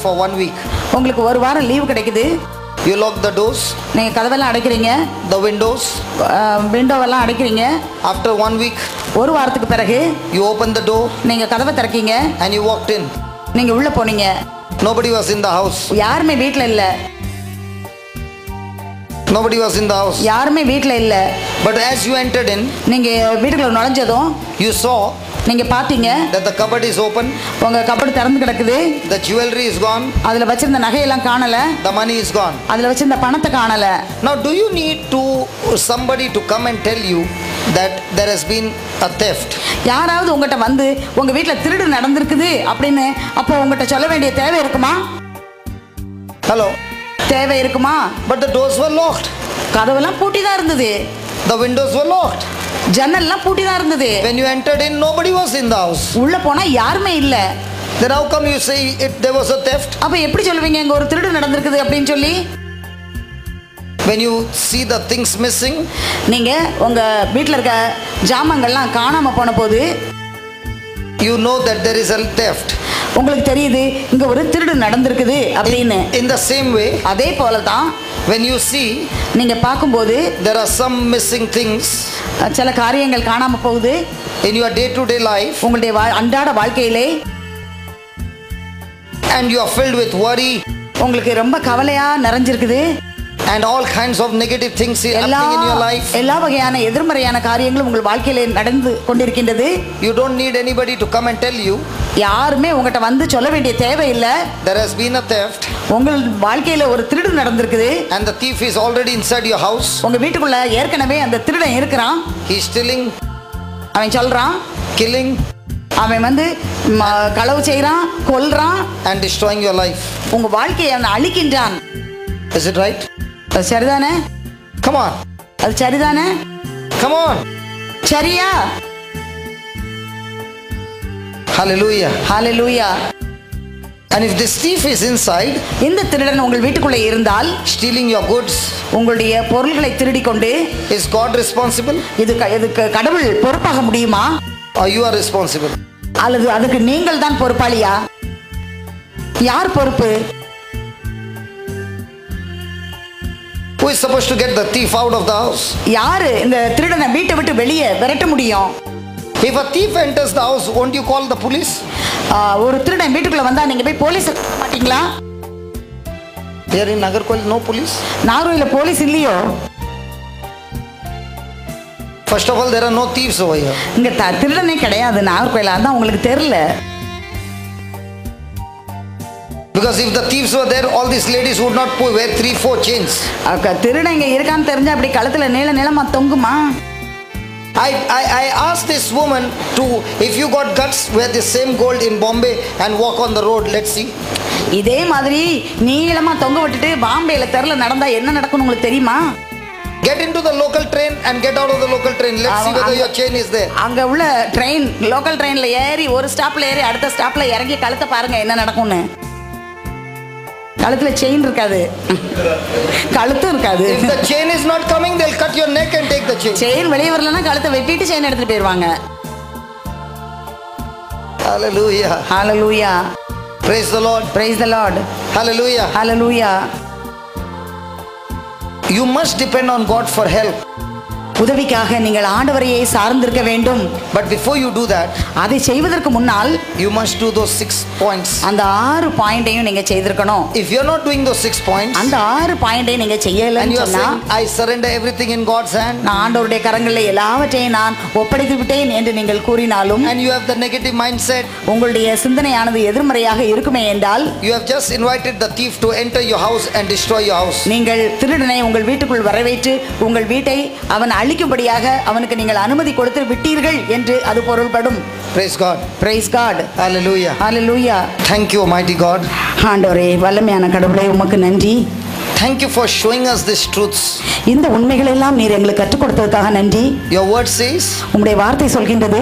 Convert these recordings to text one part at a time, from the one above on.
for 1 week. உங்களுக்கு ஒரு வாரம் லீவு கிடைக்குது. You lock the doors. நீங்க கதவெல்லாம் அடைக்கிறீங்க. The windows. விண்டோவெல்லாம் அடைக்கிறீங்க. After 1 week. ஒரு வாரத்துக்கு பிறகு you open the door. நீங்க கதவை திறக்கீங்க. And you walked in. நீங்க உள்ள போனீங்க. Nobody was in the house. யாருமே வீட்ல இல்ல. Nobody was in the house. யாருமே வீட்ல இல்ல. But as you entered in, நீங்க வீட்டுக்குள்ள நுழைஞ்சதும் you saw நீங்க பாத்தீங்க that the cupboard is open. உங்க கபோர்டு திறந்து கிடக்குது. The jewelry is gone. அதுல வச்சிருந்த நகையெல்லாம் காணல. The money is gone. அதுல வச்சிருந்த பணத்தை காணல. Now do you need somebody to come and tell you that there has been a theft? யாராவது உங்ககிட்ட வந்து உங்க வீட்ல திருடு நடந்திருக்குது அப்படின்னு அப்போ உங்ககிட்ட சொல்ல வேண்டிய தேவை இருக்குமா? Hello. தேவை இருக்குமா? But the doors were locked. கதவெல்லாம் பூட்டி தான் இருந்தது. The windows were locked. ஜன்னல்லாம் பூட்டி தான் இருந்தது. When you entered in, nobody was in the house. உள்ள போனா யாருமே இல்ல. Then how come you say there was a theft? அப்ப எப்படி சொல்லுவீங்க இங்க ஒரு திருடு நடந்திருக்குது அப்படின்னு சொல்லி? When you see the things missing, நீங்க உங்க வீட்ல இருக்க ஜாமான்கள்லாம் காணாம போன போது you know that there is a theft. உங்களுக்கு தெரியுது இங்க ஒரு திருடு நடந்திருக்குது அப்படின்னு. In the same way, அதே போல தான் when you see நீங்க பாக்கும்போது there are some missing things சில காரியங்கள் காணாம போகுது in your day to day life, உங்களுடைய அன்றாட வாழ்க்கையிலே, and you are filled with worry உங்களுக்கு ரொம்ப கவலையா நிறைஞ்சிருக்குது, and all kinds of negative things happening in your life. எல்லா வகையான எதிர்மறையான காரியங்களும் உங்கள் வாழ்க்கையிலே நடந்து கொண்டிருக்கின்றது. You don't need anybody to come and tell you. யாருமே உங்ககிட்ட வந்து சொல்ல வேண்டிய தேவை இல்ல. There has been a theft. உங்கள் வாழ்க்கையில ஒரு திருடு நடந்திருக்குது. And the thief is already inside your house. உங்க வீட்டுக்குள்ள ஏற்கனவே அந்த திருடன் இருக்கிறான். He is stealing. அவன் சொல்றான். Killing. அவன் வந்து களவு செய்றான், கொல்றான். And destroying your life. உங்க வாழ்க்கையை அவன் அழிக்கின்றான். Is it right? அது சரிதானே? Come on. அது சரிதானே? Come on. சரியா? Hallelujah. Hallelujah. And if this thief is inside, இந்த திருடன் உங்கள் வீட்டுக்குள்ளே இருந்தால், stealing your goods, உங்களுடைய பொருள்களை திருடி கொண்டு, is God responsible? இதுக்கு கடவுள் பொறுப்பாக முடியுமா? Or you are responsible? அல்லது அதுக்கு நீங்கள் தான் பொறுப்பாளியா? யார் பொறுப்பு? Who is supposed to get the thief out of the house? யாரு இந்த திருடனை வீட்டை விட்டு வெளியே விரட்ட முடியும்? If a thief enters the house, won't you call the police? ஒரு திருடன் வீட்டுக்குள்ள வந்தா நீங்க போய் போலீஸ் மாட்டீங்களா? Here in Nagarkoil, no police. Nagercoil police இல்லையோ? First of all, there are no thieves over here. இங்க திருடனே கிடையாது நாகர்கோயில. அதான் உங்களுக்கு தெரியல. Because if the thieves were there, all these ladies would not wear 3-4 chains. திருடன் இங்க இருக்கான்னு தெரிஞ்சா அப்படி கழுத்துல நீளமா தொங்குமா? I asked this woman to, if you got guts, wear the same gold in Bombay and walk on the road. Let's see. இதே மாதிரி நீளமா தொங்க விட்டுட்டு பாம்பேல தெருல நடந்தா என்ன நடக்கும்னு உங்களுக்கு தெரியுமா? Get into the local train and get out of the local train. Let's see whether your chain is there. அங்க உள்ள ட்ரெயின், லோக்கல் ட்ரெயின்ல ஏறி ஒரு ஸ்டாப்ல ஏறி அடுத்த ஸ்டாப்ல இறங்கி கழுத்தை பாருங்க என்ன நடக்கும்னு. கழுத்துல செயின் இருக்காது, கழுத்தும் இருக்காது. If the chain is not coming, they'll cut your neck and take the chain. Chain வெளியே வரலன்னா கழுத்தை வெட்டிட்டு செயின் எடுத்துட்டு போயிருவாங்க. Hallelujah. Hallelujah. Praise the Lord. Praise the Lord. Hallelujah. Hallelujah. You must depend on God for help. உதவிக்காக நீங்கள் ஆண்டவரையே சார்ந்திருக்க வேண்டும். But before you do that, அதை செய்வதற்கு முன்னால் you must do those 6 points. அந்த 6 பாயிண்டையும் நீங்க செய்திருக்கணும். If you're not doing those 6 points, அந்த 6 பாயிண்டையும் நீங்க செய்யலன்னு சொன்னா, I surrender everything in God's hand, நான் ஆண்டவருடைய கரங்களில் எல்லாவற்றையும் நான் ஒப்படைத்து விட்டேன் என்று நீங்கள் கூறினாலும், and you have the negative mindset, உங்களுடைய சிந்தனையானது எதிர்மறையாக இருக்குமே என்றால், you have just invited the thief to enter your house and destroy your house. நீங்கள் திருடனை உங்கள் வீட்டுக்குள் வரவேற்று உங்கள் வீட்டை அவன் அழிக்கும்படியாக அவனுக்கு நீங்கள் அனுமதி கொடுத்து விட்டீர்கள் என்று அது பொருள்படும். Praise God. Praise God. Hallelujah. Hallelujah. Thank you, mighty God. ஆண்டவரே, வல்லமையான கடவுளே, உமக்கு நன்றி. Thank you for showing us these truths. இந்த உண்மைகள் எல்லாம் நீர் எங்களுக்கு கற்றுக் கொடுத்ததற்காக நன்றி. Your word says, உம்முடைய வார்த்தை சொல்கின்றது,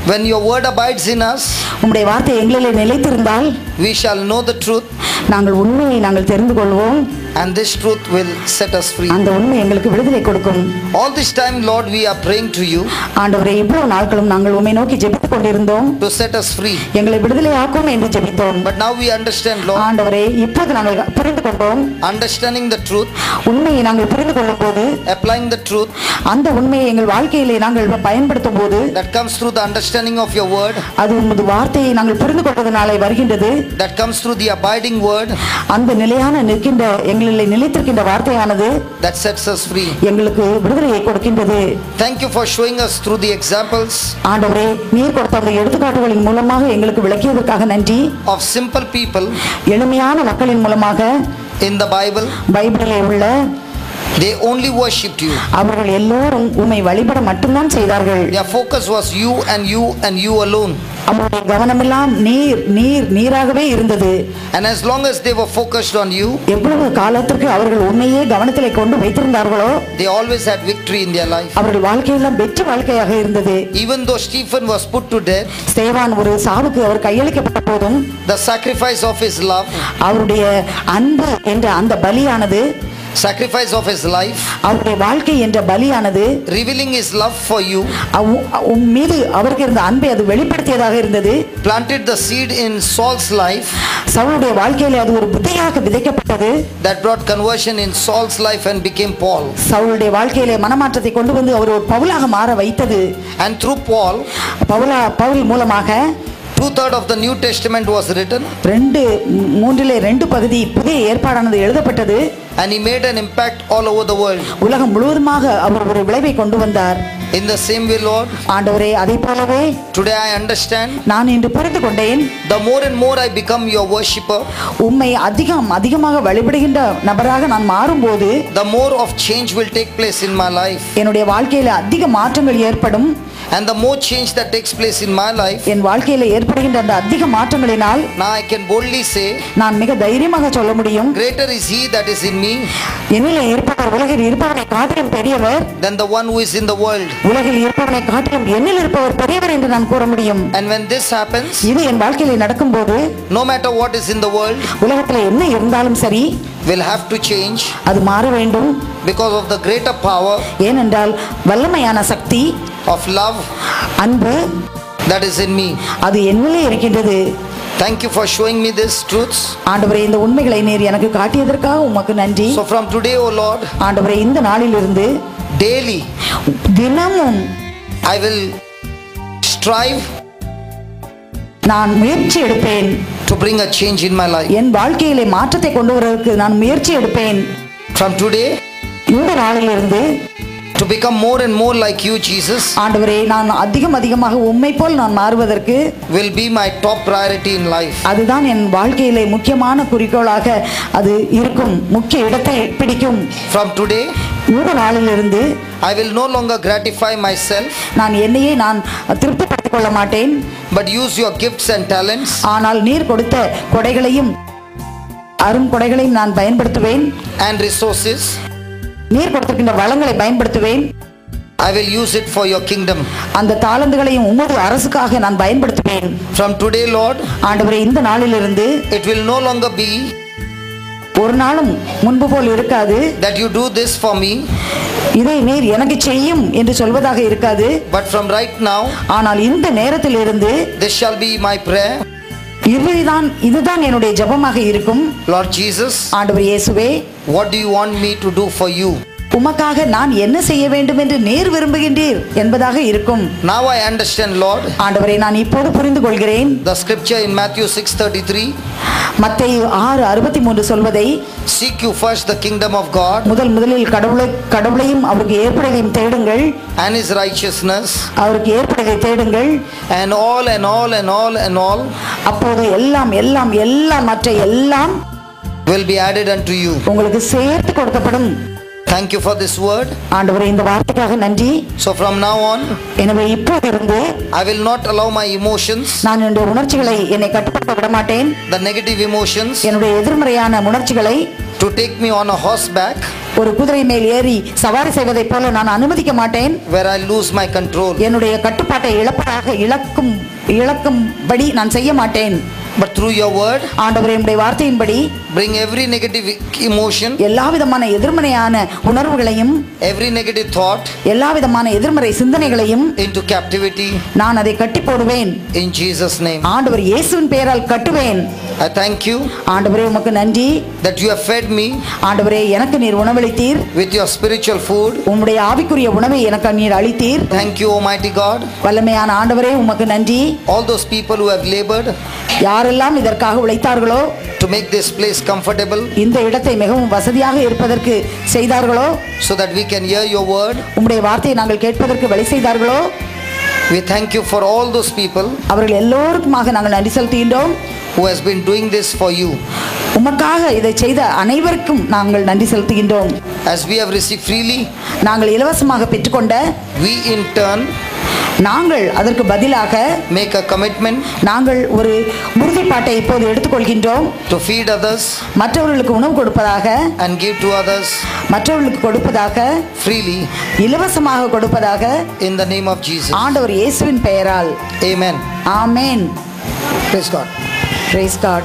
When your word abides in us, உம்முடைய வார்த்தை எங்களிலே நிலைத்திருந்தால் we shall know the truth, நாங்கள் உண்மையை நாங்கள் தெரிந்து கொள்வோம். and this truth will set us free. அந்த உண்மை எங்களுக்கு விடுதலை கொடுக்கும். All this time, Lord, we are praying to you ஆண்டவரே, இவ்வளவு நாட்களும் நாங்கள் உம்மை நோக்கி ஜெபித்துக் கொண்டிருந்தோம். to set us free. எங்களை விடுதலை ஆக்கும் என்று ஜெபித்தோம். But now we understand, Lord. ஆண்டவரே, இப்போது நாங்கள் புரிந்து கொண்டோம். Understanding the truth, உண்மையை நாங்கள் புரிந்து கொள்ளும் போது, applying the truth, அந்த உண்மையை எங்கள் வாழ்க்கையிலே நாங்கள் பயன்படுத்தும் போது, that comes through the understanding of your word, அது உமது வார்த்தையை நாங்கள் புரிந்து கொண்டதனாலே வருகின்றது. that comes through the abiding word, அந்த நிலையான நிற்கின்ற எங்களிலே நிலைத்திருக்கின்ற வார்த்தையானது that sets us free. எங்களுக்கு விடுதலையை கொடுக்கின்றது. Thank you for showing us through the examples ஆண்டவரே, நீர் கொடுத்த அந்த எடுத்துக்காட்டுகளின் மூலமாக எங்களுக்கு விளக்கியதற்காக நன்றி. of simple people எளிமையான மக்களின் மூலமாக in the Bible. பைபிளிலே உள்ள They only worshipped you. அவர்கள் எல்லோரும் உம்மை வழிபட மட்டும்தான் செய்தார்கள். Their focus was you and you and you alone. அவருடைய கவனமெல்லாம் நீர் நீர் நீராகவே இருந்தது. And as long as they were focused on you, எவ்வளவு காலத்திற்கு அவர்கள் உண்மையே கவனத்திலே கொண்டு வைத்திருந்தார்களோ, they always had victory in their life. அவர்கள் வாழ்க்கையெல்லாம் வெற்றி வாழ்க்கையாக இருந்தது. Even though Stephen was put to death, ஸ்தேவான் ஒரு சாவுக்கு அவர் கையளிக்கப்பட்ட போதும், the sacrifice of his love, அவருடைய அன்பு என்ற அந்த பலியானது, sacrifice of his life, அவருடைய வாழ்க்கை என்ற பலியானது, revealing his love for you, உன் மீது அவருக்கு இருந்த அன்பை அது வெளிப்படுத்தியதாக இருந்தது. planted the seed in Saul's life, சவுலுடைய வாழ்க்கையிலே அது ஒரு விதையாக விதைக்கப்பட்டது. that brought conversion in Saul's life and became Paul. சவுலுடைய வாழ்க்கையிலே மனமாற்றத்தை கொண்டு வந்து அவர் ஒரு பவுலாக மாற வைத்தது. And through Paul, பவுல் மூலமாக 2/3 of the New Testament was written, 2 பகுதி புதிய ஏற்பாடானது எழுதப்பட்டது. and he made an impact all over the world. உலகம் முழுவதுமாக அவர் ஒரு விளைவை கொண்டு வந்தார். In the same way, Lord, ஆண்டவரே, அதை போலவே today I understand, நான் இன்று புரிந்து கொண்டேன். the more and more I become your worshipper, உம்மை அதிகமாக வழிபடுகின்ற நபராக நான் மாறும்போது, the more of change will take place in my life. என்னுடைய வாழ்க்கையில அதிக மாற்றங்கள் ஏற்படும். And the more change that takes place in my life, என் வாழ்க்கையில ஏற்படுகின்ற அந்த அதிக மாற்றங்களினால் now I can boldly say, நான் மிக தைரியமாக சொல்ல முடியும், greater is he that is in me என்னிலே இருப்பவர் உலகில் இருப்பவனை காட்டிலும் பெரியவர், than the one who is in the world. உலகில் இருப்பவனை காட்டிலும் என்னில் இருப்பவர் பெரியவர் என்று நான் கூற முடியும். And when this happens, இது என் வாழ்க்கையில நடக்கும்போது, no matter what is in the world, உலகத்துல என்ன இருந்தாலும் சரி, will have to change அது மாற வேண்டும். because of the greater power ஏனென்றால் வல்லமையான சக்தி, of love அன்பு that is in me. அது என்னிலே இருக்கின்றது. Thank you for showing me these truths. ஆண்டவரே, இந்த உண்மைகளை நீர் எனக்கு காட்டியதற்காக உமக்கு நன்றி. So from today, O Lord, ஆண்டவரே, இந்த நாளிலிருந்து daily தினமும் I will strive நான் முயற்சி எடுப்பேன். to bring a change in my life. என் வாழ்க்கையிலே மாற்றத்தை கொண்டு வருவதற்கு நான் முயற்சி எடுப்பேன். From today, இந்த நாளிலிருந்து to become more and more like you, Jesus, ஆண்டவரே, நான் அதிகமாக உம்மை போல் நான் மாறுவதற்கு will be my top priority in life. அதுதான் என் வாழ்க்கையிலே முக்கியமான குறிக்கோளாக அது இருக்கும், முக்கிய இடத்தை பிடிக்கும். From today, இந்த நாளிலிருந்து I will no longer gratify myself, நான் என்னையே நான் திருப்திப்படுத்திக் கொள்ள மாட்டேன். but use your gifts and talents ஆனால் நீர் கொடுத்த கொடைகளையும் அரும் கொடைகளையும் நான் பயன்படுத்துவேன். and resources. நீர் கொடுத்திருக்கின்ற வளங்களை பயன்படுத்துவேன். I will use it for your kingdom. அந்த தாளந்துகளையும் உமது அரசுக்காக நான் பயன்படுத்துவேன். From today, Lord, ஆண்டவரே, இந்த நாளிலிருந்து it will no longer be ஒரு நாளும் முன்பு போல் இருக்காது. that you do this for me, இதை நீர் எனக்கு செய்யும் என்று சொல்வதாக இருக்காது. but from right now, ஆனால் இந்த நேரத்திலிருந்து this shall be my prayer. இதுதான் என்னுடைய ஜெபமாக இருக்கும். Lord Jesus, ஆண்டவர் இயேசுவே, what do you want me to do for you? உமக்காக நான் என்ன செய்ய வேண்டும் என்று நீர் விரும்புகின்றீர் என்பதாக இருக்கும். Now I understand, Lord. ஆண்டவரே, நான் இப்போது புரிந்து கொள்கிறேன். The scripture in Matthew 6:33, மத்தேயு 6:63 சொல்வதை, seek you first the kingdom of God முதலில் கடவுளையும் அவருக்கு ஏற்புடையதையும் தேடுங்கள், and his righteousness, அவருக்கு ஏற்புடையதை தேடுங்கள், and all அப்போது எல்லாம் மற்ற எல்லாம் will be added unto you. உங்களுக்கு சேர்த்து கொடுக்கப்படும். Thank you for this word. ஆண்டவரே இந்த வார்த்தைக்காக நன்றி. So from now on, எனவே இப்போதிருந்து I will not allow my emotions, நான் என்னுடைய உணர்ச்சிகளை என்னை கட்டுப்படுத்த விட மாட்டேன். the negative emotions, என்னுடைய எதிர்மறையான உணர்ச்சிகளை to take me on a horseback ஒரு குதிரை மேல் ஏறி சவாரி செய்வதைப் போல நான் அனுமதிக்க மாட்டேன். where I lose my control. என்னுடைய கட்டுப்பாட்டை இழக்கும்படி நான் செய்ய மாட்டேன். But through your word, ஆண்டவரே உம்முடைய வார்த்தையின்படி bring every negative emotion, எல்லா விதமான எதிர்மறையான உணர்வுகளையும், every negative thought எல்லா விதமான எதிர்மறை சிந்தனைகளையும் into captivity. நான் அதை கட்டி போடுவேன். In Jesus' name. ஆண்டவர் இயேசுவின் பெயரால் கட்டுவேன். I thank you ஆண்டவரே உமக்கு நன்றி. that you have fed me ஆண்டவரே எனக்கு நீர் உணவளித்தீர். with your spiritual food. உம்முடைய ஆவிக்குரிய உணவை எனக்கு நீர் அளித்தீர். Thank you, Almighty God. வல்லமையான ஆண்டவரே உமக்கு நன்றி. All those people who have labored யாரெல்லாம் இதற்காக உழைத்தார்களோ, to make this place comfortable, இந்த இடத்தை மிகவும் வசதியாக இருப்பதற்கு செய்தார்களோ, so that we can hear your word, உம்முடைய வார்த்தையை நாங்கள் கேட்பதற்கு வழி செய்தார்களோ, we thank you for all those people அவர்கள் எல்லோருக்குமாக நாங்கள் நன்றி செலுத்துகின்றோம். who has been doing this for you. உமக்காக இதை செய்த அனைவருக்கும் நாங்கள் நன்றி செலுத்துகின்றோம். As we have received freely, நாங்கள் இலவசமாக பெற்றுக்கொண்ட, we in turn நாங்கள் அதற்கு பதிலாக make a commitment நாங்கள் ஒரு உறுதிப்பாட்டை இப்போது எடுத்துக்கொள்கின்றோம். to feed others மற்றவர்களுக்கு உணவு கொடுப்பதாக, and give to others மற்றவர்களுக்கு கொடுப்பதாக, freely, இலவசமாக கொடுப்பதாக, in the name of Jesus. ஆண்டவர் இயேசுவின் பெயரால். Amen. Amen. Praise God. Praise God.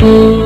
Thank you.